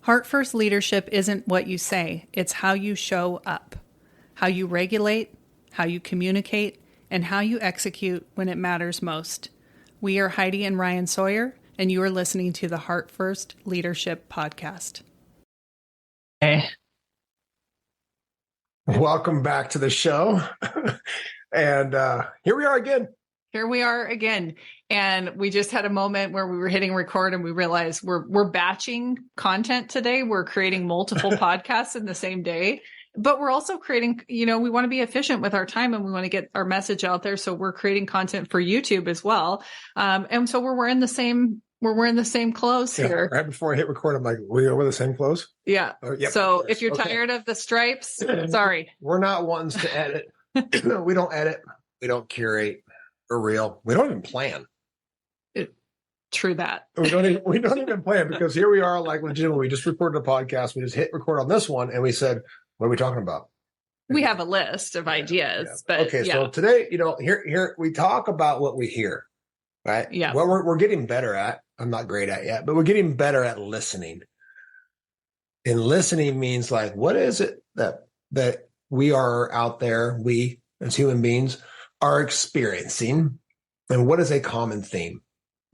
Heart first leadership isn't what you say, it's how you show up, how you regulate, how you communicate, and how you execute when it matters most. We are Heidi and Ryan Sawyer, and you are listening to the Heart First Leadership Podcast. Hey. Welcome back to the show. And here we are again. Here we are again. And we just had a moment where we were hitting record and we realized we're batching content today. We're creating multiple podcasts in the same day, but we're also creating, we want to be efficient with our time and we want to get our message out there. So we're creating content for YouTube as well. And so we're wearing the same clothes here. Right before I hit record, I'm like, we wear the same clothes? Yeah. Yep, so if you're tired of the stripes, sorry. We're not ones to edit. We don't edit. We don't curate. We're real. We don't even plan. True that. We don't even plan, because here we are, like, legitimately, we just recorded a podcast. We just hit record on this one and we said, what are we talking about? We have a list of ideas, but okay. So today, here we talk about what we hear, right? Yeah. What we're getting better at. I'm not great at yet, but we're getting better at listening. And listening means, like, what is it that we are out there, we as human beings are experiencing, and what is a common theme?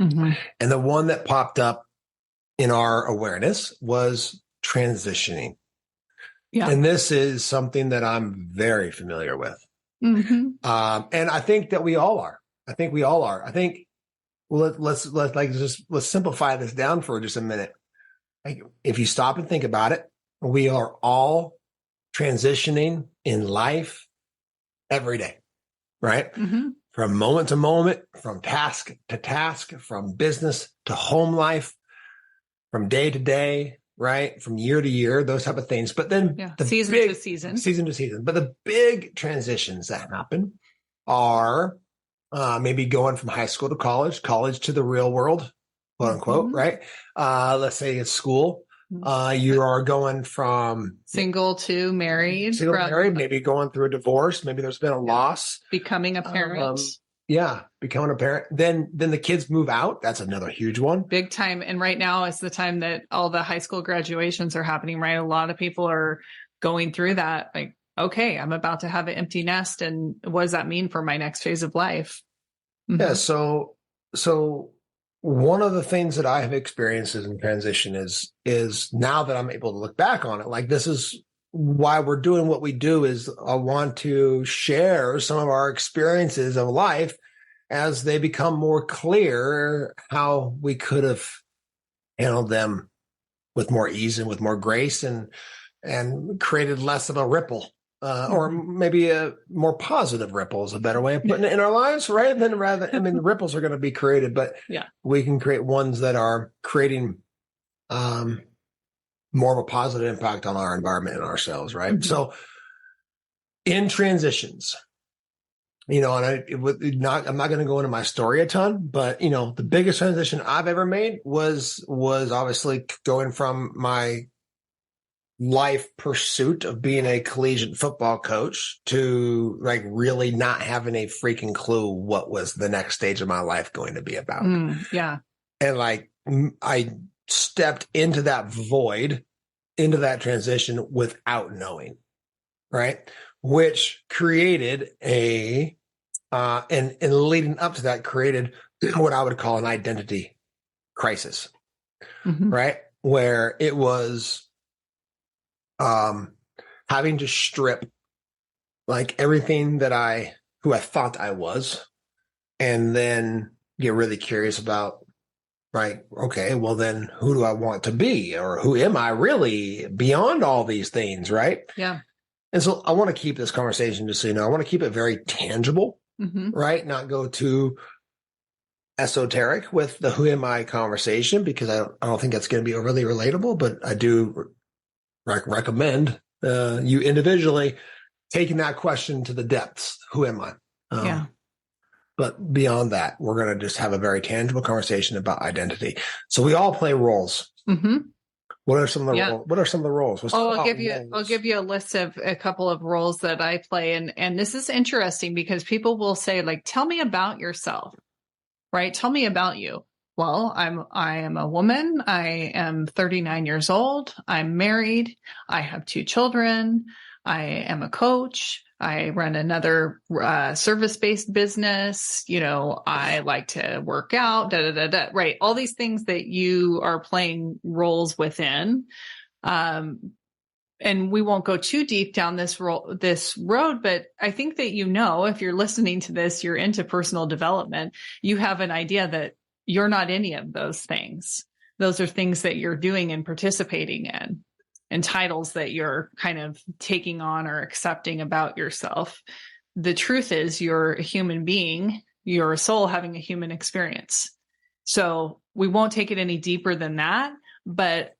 Mm-hmm. And the one that popped up in our awareness was transitioning. Yeah. And this is something that I'm very familiar with. Mm-hmm. And I think that we all are. I think let's simplify this down for just a minute. Like, if you stop and think about it, we are all transitioning in life every day, right? Mm-hmm. From moment to moment, from task to task, from business to home life, from day to day, right? From year to year, those type of things. But then season to season. But the big transitions that happen are maybe going from high school to college to the real world, quote unquote, mm-hmm. right? Let's say it's school. You are going from single to married, maybe going through a divorce. Maybe there's been a loss. Becoming a parent. Becoming a parent. Then the kids move out. That's another huge one. Big time. And right now is the time that all the high school graduations are happening, right? A lot of people are going through that. Like, okay, I'm about to have an empty nest. And what does that mean for my next phase of life? Mm-hmm. Yeah. So one of the things that I have experienced in transition is now that I'm able to look back on it, like, this is why we're doing what we do, is I want to share some of our experiences of life as they become more clear, how we could have handled them with more ease and with more grace and created less of a ripple. Or maybe a more positive ripple is a better way of putting it in our lives, right? The ripples are going to be created, but we can create ones that are creating more of a positive impact on our environment and ourselves, right? Mm-hmm. So in transitions, and I'm not going to go into my story a ton, but, the biggest transition I've ever made was obviously going from my life pursuit of being a collegiate football coach to, like, really not having a freaking clue what was the next stage of my life going to be about. And, like, I stepped into that void, into that transition without knowing, right? Which created and leading up to that created what I would call an identity crisis, right? Where it was having to strip, like, everything who I thought I was, and then get really curious about, right? Okay, well then who do I want to be, or who am I really beyond all these things, right? Yeah. And so I want to keep this conversation, just so you know, I want to keep it very tangible, right? Not go too esoteric with the who am I conversation, because I don't think that's going to be overly relatable, but I do recommend you individually taking that question to the depths. Who am I? But beyond that, we're going to just have a very tangible conversation about identity. So we all play roles. Mm-hmm. What are some of the roles? I'll give you a list of a couple of roles that I play. And this is interesting because people will say, like, tell me about yourself, right? Tell me about you. Well, I am a woman. I am 39 years old. I'm married. I have 2 children. I am a coach. I run another service-based business. I like to work out, right? All these things that you are playing roles within. And we won't go too deep down this road, but I think that, if you're listening to this, you're into personal development, you have an idea that you're not any of those things. Those are things that you're doing and participating in, and titles that you're kind of taking on or accepting about yourself. The truth is you're a human being, you're a soul having a human experience. So we won't take it any deeper than that, but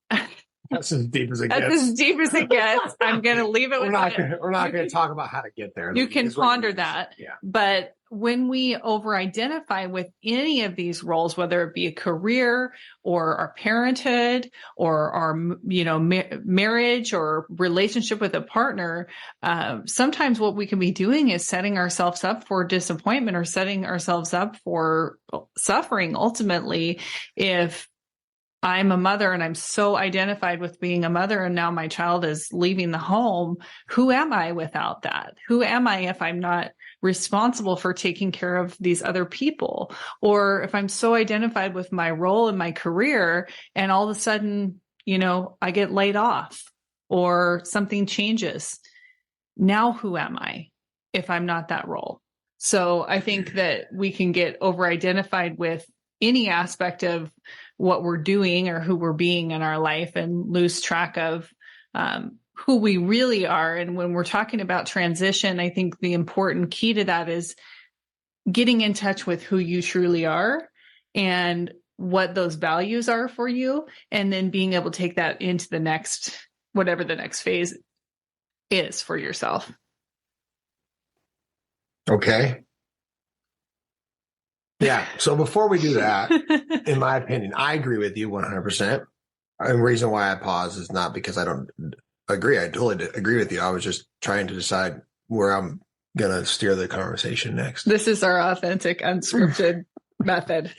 that's as deep as it gets. That's as deep as it gets. I'm going to leave it with it. We're not going to talk about how to get there. You can ponder that. Yeah. But when we over-identify with any of these roles, whether it be a career or our parenthood or our, marriage or relationship with a partner, sometimes what we can be doing is setting ourselves up for disappointment or setting ourselves up for suffering ultimately. If I'm a mother and I'm so identified with being a mother, and now my child is leaving the home, who am I without that? Who am I if I'm not responsible for taking care of these other people? Or if I'm so identified with my role in my career and all of a sudden, I get laid off or something changes. Now who am I if I'm not that role? So I think that we can get over-identified with any aspect of what we're doing or who we're being in our life and lose track of who we really are. And when we're talking about transition, I think the important key to that is getting in touch with who you truly are and what those values are for you, and then being able to take that into the next, whatever the next phase is for yourself. Okay. Yeah. So before we do that, in my opinion, I agree with you 100%. And the reason why I pause is not because I don't agree. I totally agree with you. I was just trying to decide where I'm going to steer the conversation next. This is our authentic, unscripted method.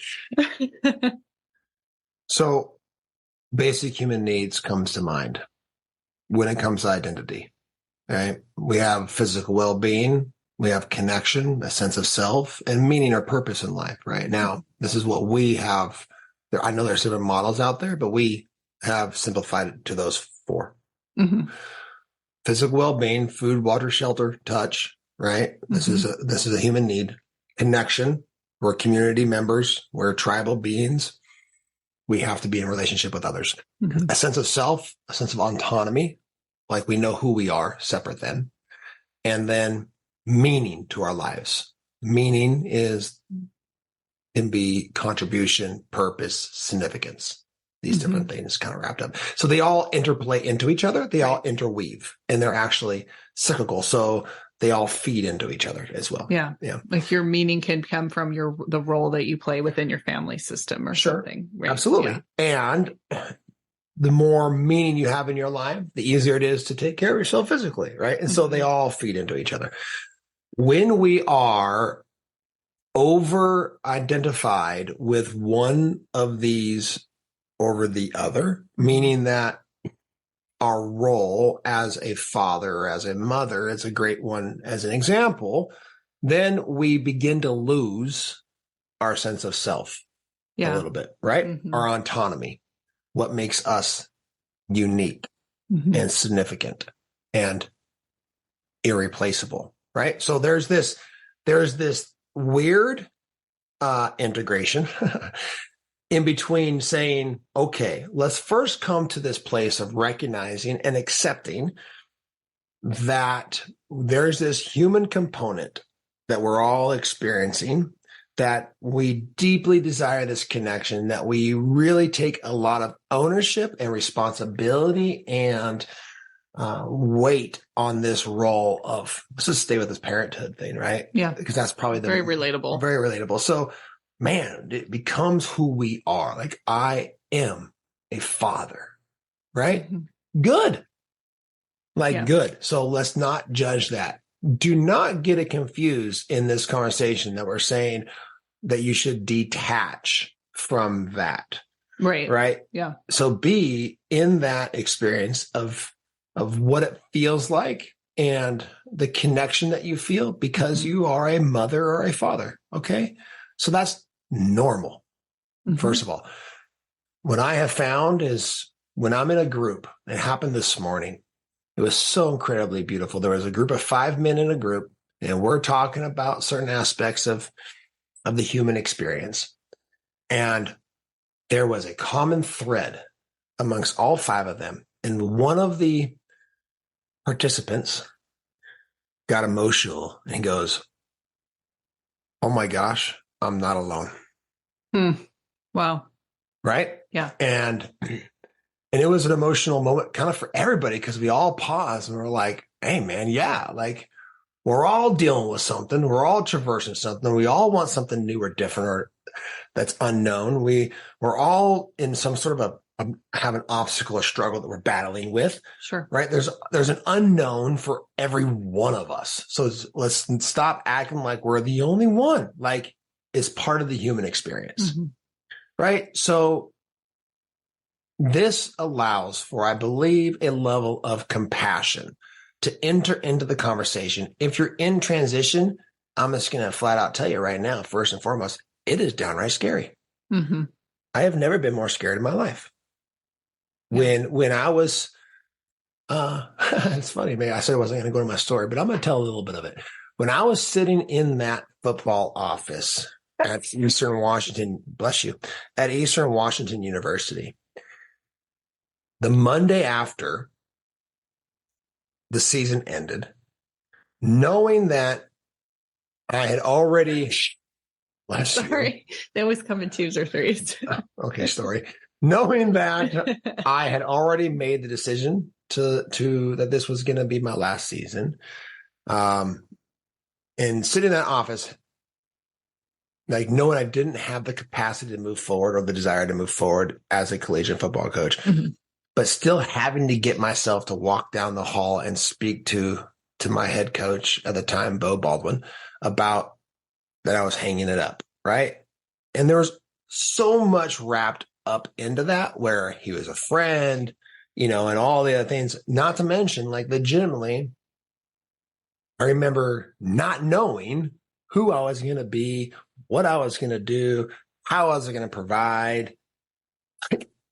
So basic human needs comes to mind when it comes to identity, right? We have physical well-being. We have connection, a sense of self, and meaning or purpose in life, right? Now, this is what we have. I know there's different models out there, but we have simplified it to those 4. Mm-hmm. Physical well-being, food, water, shelter, touch, right? This is a human need. Connection, we're community members, we're tribal beings. We have to be in relationship with others. Mm-hmm. A sense of self, a sense of autonomy, like we know who we are, separate then. And then meaning to our lives. Meaning can be contribution, purpose, significance. These different things kind of wrapped up. So they all interplay into each other. They all interweave, and they're actually cyclical. So they all feed into each other as well. Yeah. Yeah. Like your meaning can come from the role that you play within your family system or something. Right? Absolutely. Yeah. And the more meaning you have in your life, the easier it is to take care of yourself physically. Right. And so they all feed into each other. When we are over identified with one of these over the other, meaning that our role as a father or as a mother is a great one as an example, then we begin to lose our sense of self a little bit, right? Mm-hmm. Our autonomy, what makes us unique and significant and irreplaceable, right? So there's this weird integration in between saying, okay, let's first come to this place of recognizing and accepting that there's this human component that we're all experiencing, that we deeply desire this connection, that we really take a lot of ownership and responsibility and weight on this role of, let's just stay with this parenthood thing, right? Yeah. Because that's probably very relatable. Very relatable. So, man, it becomes who we are. Like, I am a father, right? Mm-hmm. Good. Good. So let's not judge that. Do not get it confused in this conversation that we're saying that you should detach from that. Right. Right. Yeah. So be in that experience of what it feels like and the connection that you feel because you are a mother or a father. Okay. So that's normal. First of all, what I have found is when I'm in a group, it happened this morning. It was so incredibly beautiful. There was a group of 5 men in a group, and we're talking about certain aspects of the human experience. And there was a common thread amongst all 5 of them. And one of the participants got emotional and goes, "Oh my gosh, I'm not alone." Wow. Right? Yeah. And it was an emotional moment kind of for everybody because we all paused and we're like, hey man, yeah, like we're all dealing with something. We're all traversing something. We all want something new or different or that's unknown. We're all in some sort of have an obstacle or struggle that we're battling with. Sure. Right. There's an unknown for every one of us. So let's stop acting like we're the only one. Like it's part of the human experience. Right. So this allows for, I believe, a level of compassion to enter into the conversation. If you're in transition, I'm just going to flat out tell you right now, first and foremost, it is downright scary. I have never been more scared in my life. When I was, it's funny, man, I said I wasn't going to go to my story, but I'm going to tell a little bit of it. When I was sitting in that football office at Eastern Washington, bless you, at Eastern Washington University, the Monday after the season ended, knowing that I had already, Sorry, they always come in 2s or 3s. Okay, story. Knowing that I had already made the decision to that this was going to be my last season, and sitting in that office, like knowing I didn't have the capacity to move forward or the desire to move forward as a collegiate football coach, but still having to get myself to walk down the hall and speak to my head coach at the time, Bo Baldwin, about that I was hanging it up, right? And there was so much wrapped up into that where he was a friend, and all the other things, not to mention like legitimately, I remember not knowing who I was going to be, what I was going to do, how I was going to provide,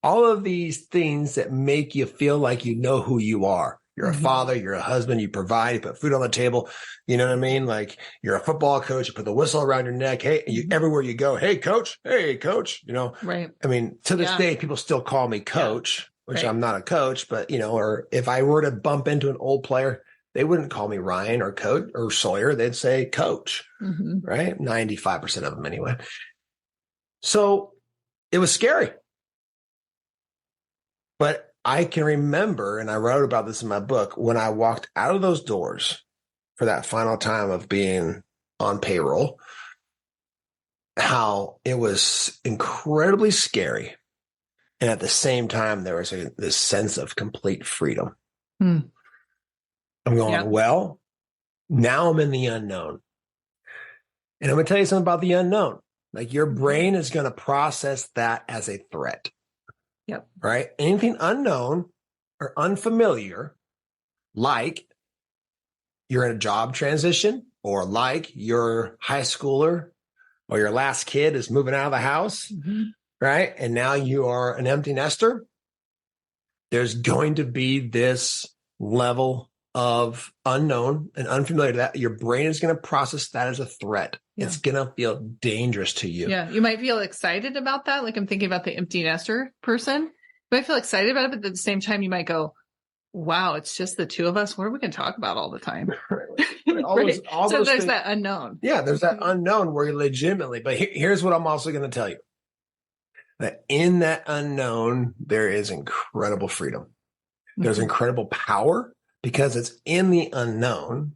all of these things that make you feel like you know who you are. You're a father, you're a husband, you provide, you put food on the table. You know what I mean? Like you're a football coach, you put the whistle around your neck. Hey, everywhere you go, hey coach, Right. I mean, to this day, people still call me coach, which I'm not a coach, but or if I were to bump into an old player, they wouldn't call me Ryan or coach or Sawyer. They'd say coach, right? 95% of them anyway. So it was scary. But I can remember, and I wrote about this in my book, when I walked out of those doors for that final time of being on payroll, how it was incredibly scary. And at the same time, there was this sense of complete freedom. I'm going, well, now I'm in the unknown. And I'm going to tell you something about the unknown. Like your brain is going to process that as a threat. Yep. Right? Anything unknown or unfamiliar, like you're in a job transition or like your high schooler or your last kid is moving out of the house, right? And now you are an empty nester. There's going to be this level of unknown and unfamiliar that your brain is going to process that as a threat. It's going to feel dangerous to you. Yeah. You might feel excited about that. Like I'm thinking about the empty nester person. You might feel excited about it, but at the same time, you might go, wow, it's just the 2 of us. What are we going to talk about all the time? Right. So there's that unknown. Yeah, there's that unknown where you legitimately, but here's what I'm also going to tell you. That in that unknown, there is incredible freedom. There's incredible power because it's in the unknown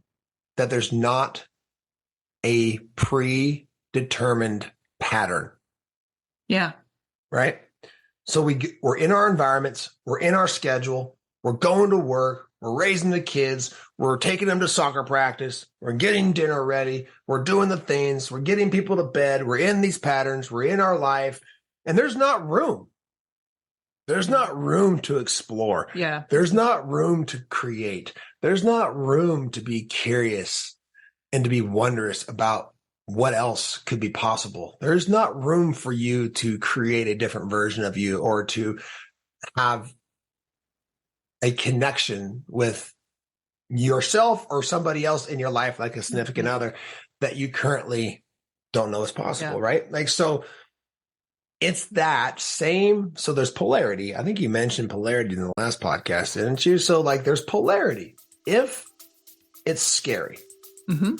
that there's not a predetermined pattern. Yeah. Right. So we're in our environments. We're in our schedule. We're going to work. We're raising the kids. We're taking them to soccer practice. We're getting dinner ready. We're doing the things. We're getting people to bed. We're in these patterns. We're in our life. And there's not room. There's not room to explore. Yeah. There's not room to create. There's not room to be curious and to be wondrous about what else could be possible. There's not room for you to create a different version of you or to have a connection with yourself or somebody else in your life, like a significant other that you currently don't know is possible, right? Like, so it's that same. So there's polarity. I think you mentioned polarity in the last podcast, didn't you? So like there's polarity. If it's scary. Mm-hmm.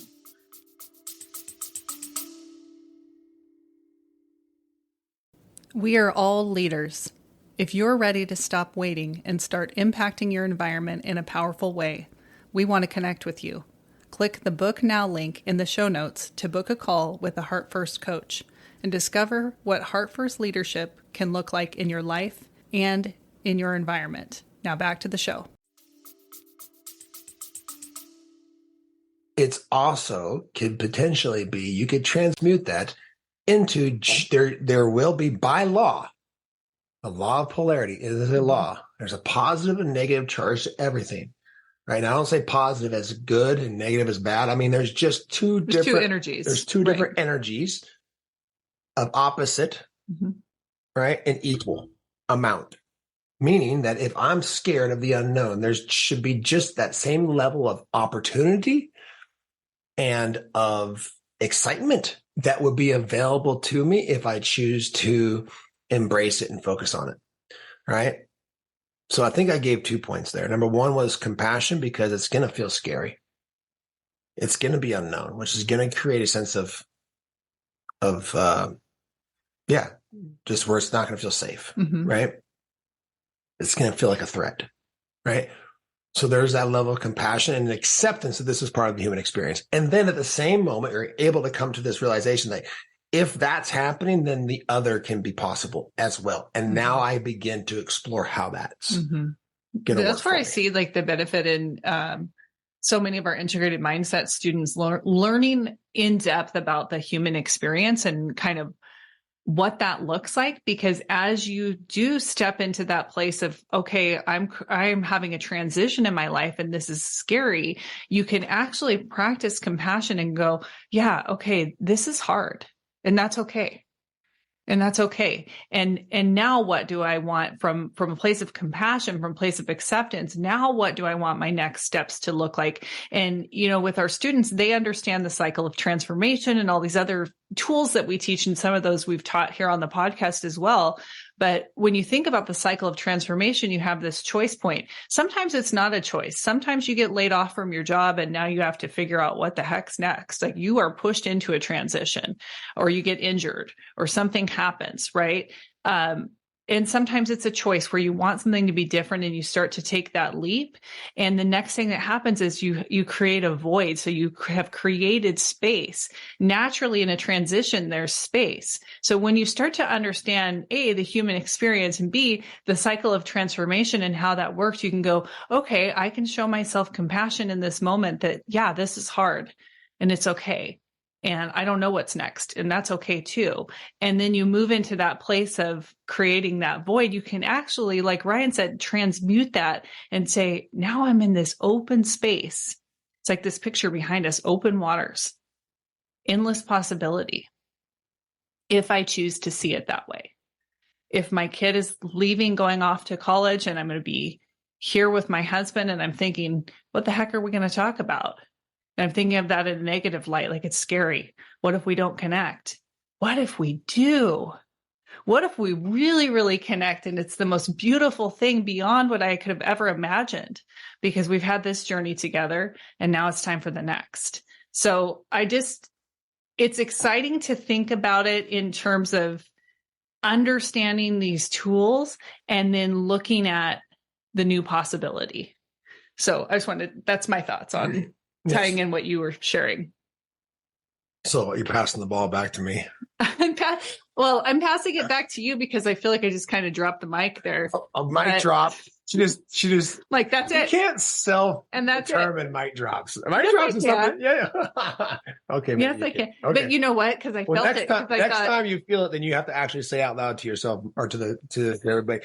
We are all leaders. If you're ready to stop waiting and start impacting your environment in a powerful way, we want to connect with you. Click the Book Now link in the show notes to book a call with a Heart First coach and discover what Heart First leadership can look like in your life and in your environment. Now back to the show. It's also could potentially be, you could transmute that into there will be by law. The law of polarity is a law. There's a positive and negative charge to everything, right? Now, I don't say positive as good and negative as bad. I mean, there's just two energies. There's two different energies of opposite, right, and equal amount. Meaning that if I'm scared of the unknown, there should be just that same level of opportunity and of excitement that would be available to me if I choose to embrace it and focus on it, right? So I think I gave 2 points there. Number one was compassion, because it's going to feel scary. It's going to be unknown, which is going to create a sense of just where it's not going to feel safe, right? It's going to feel like a threat, right? So there's that level of compassion and acceptance that this is part of the human experience. And then at the same moment, you're able to come to this realization that if that's happening, then the other can be possible as well. And now I begin to explore how that's going to work. That's where I see like the benefit in so many of our integrated mindset students learning in depth about the human experience and kind of what that looks like, because as you do step into that place of, okay, I'm having a transition in my life and this is scary, you can actually practice compassion and go, yeah, okay, this is hard and that's okay. And that's okay. And now what do I want from a place of compassion, from a place of acceptance? Now what do I want my next steps to look like? And, you know, with our students, they understand the cycle of transformation and all these other tools that we teach. And some of those we've taught here on the podcast as well. But when you think about the cycle of transformation, you have this choice point. Sometimes it's not a choice. Sometimes you get laid off from your job and now you have to figure out what the heck's next. Like you are pushed into a transition or you get injured or something happens, right? And sometimes it's a choice where you want something to be different and you start to take that leap. And the next thing that happens is you create a void. So you have created space. Naturally in a transition, there's space. So when you start to understand A, the human experience, and B, the cycle of transformation and how that works, you can go, okay, I can show myself compassion in this moment that, yeah, this is hard and it's okay. And I don't know what's next. And that's okay too. And then you move into that place of creating that void. You can actually, like Ryan said, transmute that and say, now I'm in this open space. It's like this picture behind us, open waters, endless possibility. If I choose to see it that way. If my kid is leaving, going off to college, and I'm going to be here with my husband and I'm thinking, what the heck are we going to talk about? And I'm thinking of that in a negative light, like it's scary. What if we don't connect? What if we do? What if we really, really connect? And it's the most beautiful thing beyond what I could have ever imagined, because we've had this journey together and now it's time for the next. So it's exciting to think about it in terms of understanding these tools and then looking at the new possibility. So that's my thoughts on tying in what you were sharing. So you're passing the ball back to me. I'm Well, I'm passing it back to you because I feel like I just kind of dropped the mic there. A mic drop. She just like, that's you it. can't And that's determine mic drops. Mic Yes, drops I is can. something. Yeah. Okay. Yes, I can. Okay. But you know what? Because I Well, felt it. next time you feel it, then you have to actually say out loud to yourself or to everybody.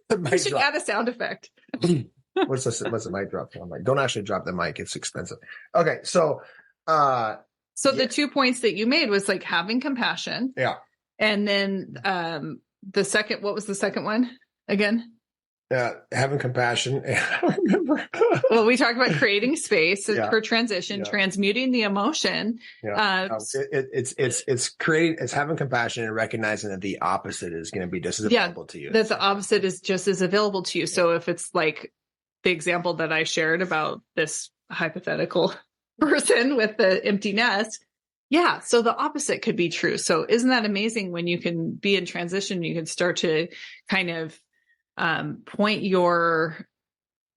You should add a sound effect. What's the mic drop sound like? Don't actually drop the mic. It's expensive. Okay. So, the 2 points that you made was like having compassion. Yeah. And then what was the second one again? Having compassion. I don't remember. Well, we talked about creating space for transition, Yeah. transmuting the emotion. Yeah. It's having compassion and recognizing that the opposite is going to be just as available to you. That the opposite is just as available to you. So if it's like the example that I shared about this hypothetical person with the empty nest, so the opposite could be true. So isn't that amazing when you can be in transition, you can start to kind of point your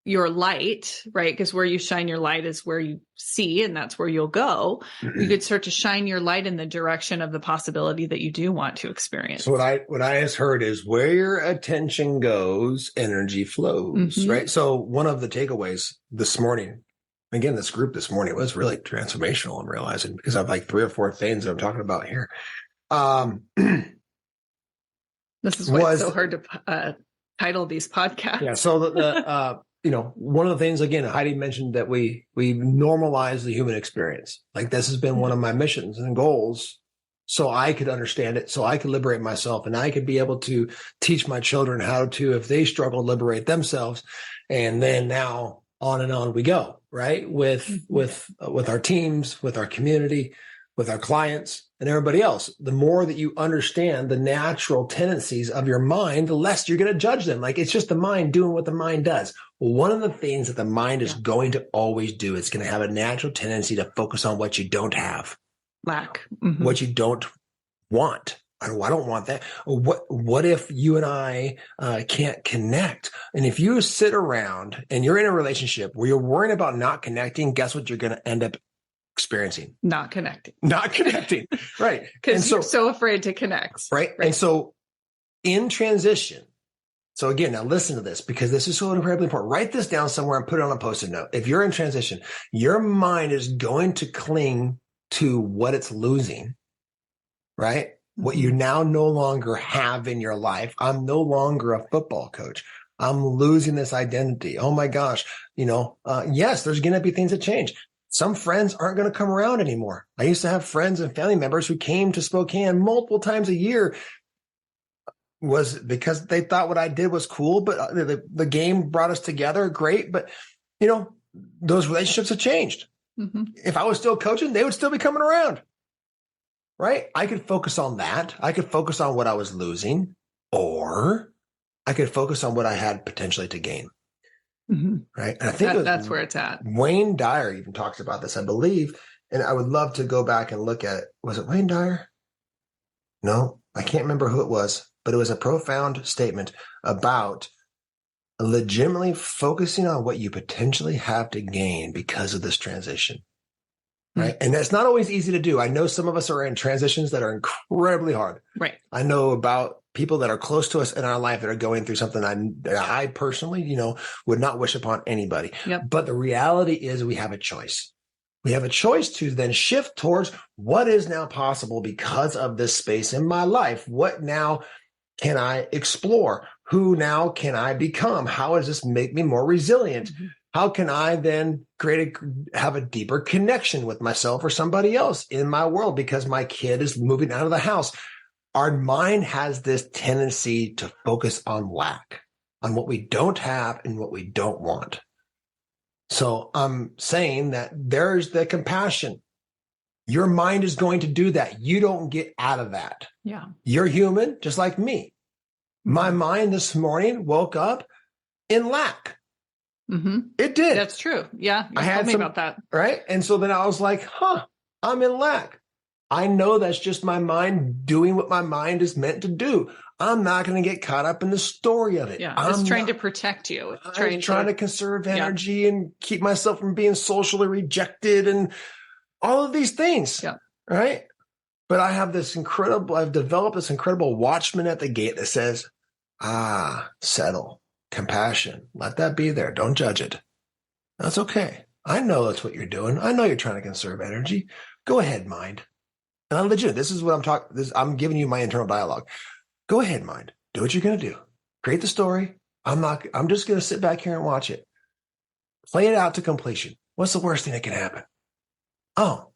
light, right? Because where you shine your light is where you see, and that's where you'll go. You could start to shine your light in the direction of the possibility that you do want to experience. So what I has heard is where your attention goes, energy flows, right? So one of the takeaways this morning, again, this group this morning was really transformational. I'm realizing because I have like 3 or 4 things that I'm talking about here. This is why it's so hard to title these podcasts. Yeah. So one of the things, again, Heidi mentioned that we normalize the human experience. Like this has been one of my missions and goals. So I could understand it. So I could liberate myself and I could be able to teach my children how to, if they struggle, liberate themselves. And then now on and on we go, right? With our teams, with our community, with our clients and everybody else. The more that you understand the natural tendencies of your mind, the less you're going to judge them. Like it's just the mind doing what the mind does. Well, one of the things that the mind is going to always do, it's going to have a natural tendency to focus on what you don't have. Lack. What you don't want. I don't want that. What if you and I can't connect? And if you sit around and you're in a relationship where you're worrying about not connecting, guess what you're going to end up experiencing? Not connecting. Right. Because you're so afraid to connect. Right. And so in transition, so again, now listen to this because this is so incredibly important. Write this down somewhere and put it on a Post-it note. If you're in transition, your mind is going to cling to what it's losing, right? What you now no longer have in your life. I'm no longer a football coach. I'm losing this identity. Oh my gosh. Yes, there's going to be things that change. Some friends aren't going to come around anymore. I used to have friends and family members who came to Spokane multiple times a year. Was because they thought what I did was cool, but the game brought us together. Great. But, those relationships have changed. If I was still coaching, they would still be coming around. Right? I could focus on that. I could focus on what I was losing, or I could focus on what I had potentially to gain. Right. And I think that's where it's at. Wayne Dyer even talks about this, I believe. And I would love to go back and look at it. Was it Wayne Dyer? No, I can't remember who it was, but it was a profound statement about legitimately focusing on what you potentially have to gain because of this transition. Right. And that's not always easy to do. I know some of us are in transitions that are incredibly hard. Right. I know about people that are close to us in our life that are going through something that I personally, would not wish upon anybody. Yep. But the reality is we have a choice. We have a choice to then shift towards what is now possible because of this space in my life. What now can I explore? Who now can I become? How does this make me more resilient? How can I then have a deeper connection with myself or somebody else in my world because my kid is moving out of the house? Our mind has this tendency to focus on lack, on what we don't have and what we don't want. So I'm saying that there's the compassion. Your mind is going to do that. You don't get out of that. Yeah. You're human, just like me. My mind this morning woke up in lack. It did. That's true. Yeah. I had told me about that. Right. And so then I was like, I'm in lack. I know that's just my mind doing what my mind is meant to do. I'm not going to get caught up in the story of it. Yeah. It's trying to protect you. I'm trying to conserve energy and keep myself from being socially rejected and all of these things. Yeah. Right. But I've developed this incredible watchman at the gate that says, settle, compassion, let that be there. Don't judge it. That's okay. I know that's what you're doing. I know you're trying to conserve energy. Go ahead, mind. And I'm legit. This is what I'm talking. I'm giving you my internal dialogue. Go ahead, mind. Do what you're going to do. Create the story. I'm just going to sit back here and watch it. Play it out to completion. What's the worst thing that can happen? Oh,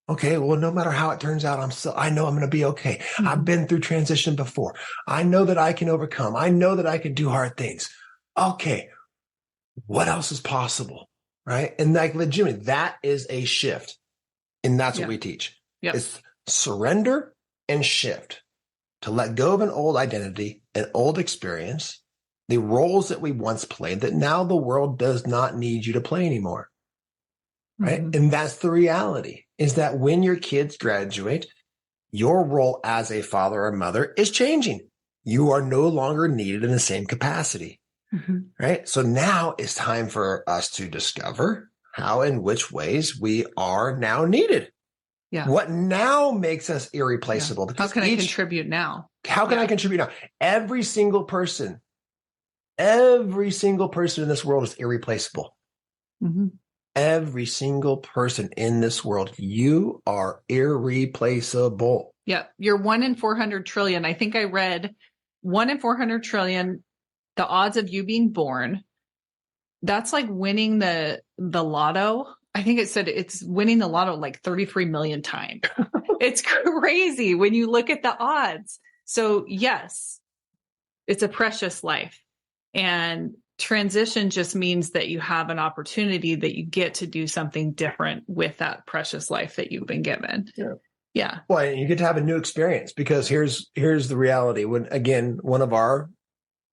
okay. Well, no matter how it turns out, I know I'm going to be okay. Mm-hmm. I've been through transition before. I know that I can overcome. I know that I can do hard things. Okay. What else is possible? Right. And like legitimately, that is a shift. And that's what we teach. Yep. It's surrender and shift, to let go of an old identity, an old experience, the roles that we once played that now the world does not need you to play anymore. Right. Mm-hmm. And that's the reality, is that when your kids graduate, your role as a father or mother is changing. You are no longer needed in the same capacity. Mm-hmm. Right. So now it's time for us to discover how and which ways we are now needed. Yeah. What now makes us irreplaceable? Yeah. How can I contribute now? How can I contribute now? Every single person in this world is irreplaceable. Mm-hmm. Every single person in this world, you are irreplaceable. Yeah. You're 1 in 400 trillion. I think I read 1 in 400 trillion, the odds of you being born. That's like winning the lotto. I think it said it's winning the lotto like 33 million times. It's crazy when you look at the odds. So yes, it's a precious life. And transition just means that you have an opportunity that you get to do something different with that precious life that you've been given. Yeah. Yeah. Well, you get to have a new experience, because here's the reality. When, again,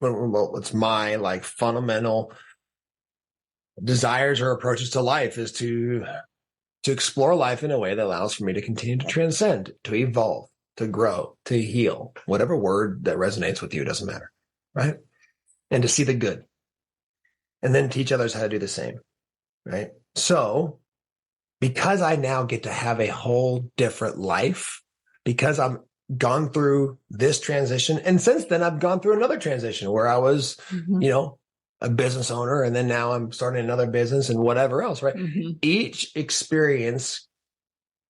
it's my like fundamental desires or approaches to life is to explore life in a way that allows for me to continue to transcend, to evolve, to grow, to heal, whatever word that resonates with you, doesn't matter. Right. And to see the good, and then teach others how to do the same. Right. So because I now get to have a whole different life, because I'm gone through this transition. And since then I've gone through another transition where I was, a business owner, and then now I'm starting another business and whatever else, right? Mm-hmm. Each experience,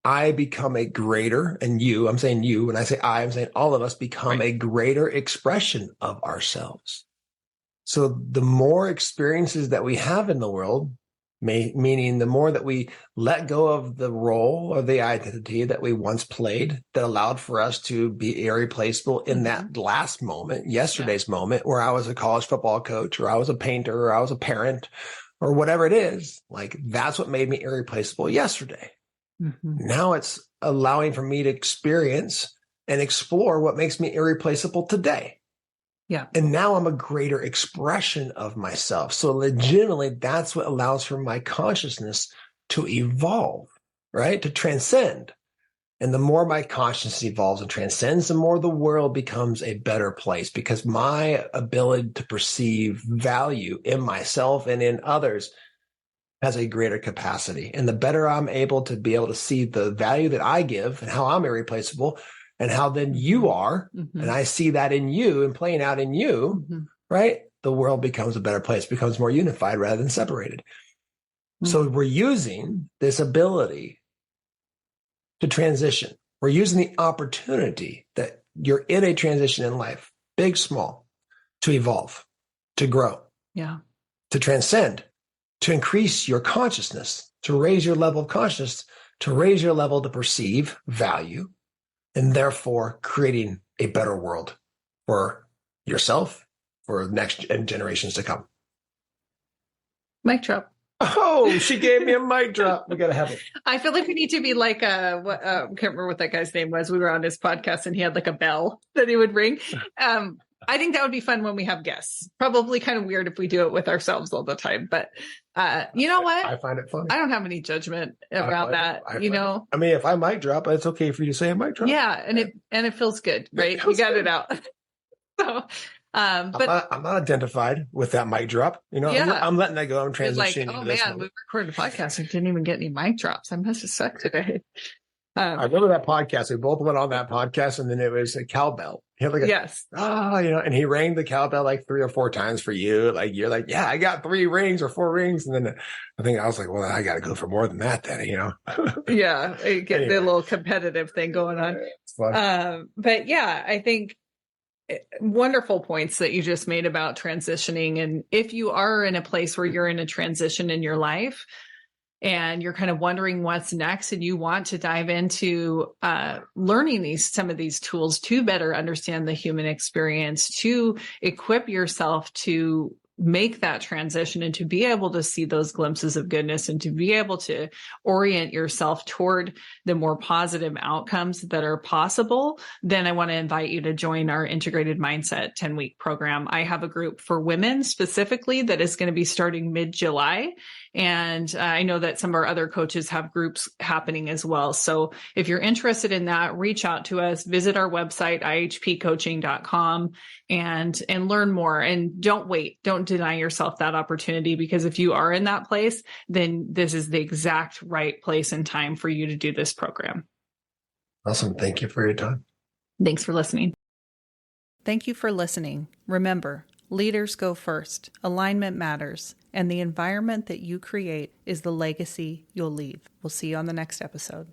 I become a greater, and I'm saying you, when I say I'm saying all of us become a greater expression of ourselves. So the more experiences that we have in the world, meaning the more that we let go of the role or the identity that we once played that allowed for us to be irreplaceable in that last moment, yesterday's moment, where I was a college football coach, or I was a painter, or I was a parent, or whatever it is, like that's what made me irreplaceable yesterday. Mm-hmm. Now it's allowing for me to experience and explore what makes me irreplaceable today. Yeah. And now I'm a greater expression of myself. So legitimately, that's what allows for my consciousness to evolve, right? To transcend. And the more my consciousness evolves and transcends, the more the world becomes a better place, because my ability to perceive value in myself and in others has a greater capacity. And the better I'm able to see the value that I give and how I'm irreplaceable, and how then you are, and I see that in you and playing out in you, right? The world becomes a better place, becomes more unified rather than separated. So we're using this ability to transition. We're using the opportunity that you're in a transition in life, big, small, to evolve, to grow, to transcend, to increase your consciousness, to raise your level of consciousness, to raise your level to perceive value, and therefore creating a better world for yourself, for next generations to come. Mic drop. Oh, she gave me a mic drop. We got to have it. I feel like we need to be like I can't remember what that guy's name was. We were on his podcast and he had like a bell that he would ring. I think that would be fun when we have guests. Probably kind of weird if we do it with ourselves all the time, but you know what? I find it funny. I don't have any judgment around that. I mean, if I mic drop, it's okay for you to say a mic drop. Yeah. And it feels good, right? You got it out. So, but I'm not identified with that mic drop. I'm letting that go. I'm transitioning. Like, oh man, we recorded a podcast and didn't even get any mic drops. I must have sucked today. I remember that podcast. We both went on that podcast, and then it was a cowbell. He had like yes. And he rang the cowbell like 3 or 4 times for you. Like, you're like, yeah, I got 3 rings or 4 rings. And then I think I was like, well, I got to go for more than that then, Yeah. Get the little competitive thing going on. It's fun. But yeah, I think wonderful points that you just made about transitioning. And if you are in a place where you're in a transition in your life, and you're kind of wondering what's next, and you want to dive into learning some of these tools to better understand the human experience, to equip yourself to make that transition and to be able to see those glimpses of goodness and to be able to orient yourself toward the more positive outcomes that are possible, then I want to invite you to join our Integrated Mindset 10-week program. I have a group for women specifically that is going to be starting mid-July. And I know that some of our other coaches have groups happening as well. So if you're interested in that, reach out to us, visit our website, ihpcoaching.com, and learn more. And don't wait. Don't deny yourself that opportunity, because if you are in that place, then this is the exact right place and time for you to do this program. Awesome. Thank you for your time. Thanks for listening. Thank you for listening. Remember, leaders go first, alignment matters, and the environment that you create is the legacy you'll leave. We'll see you on the next episode.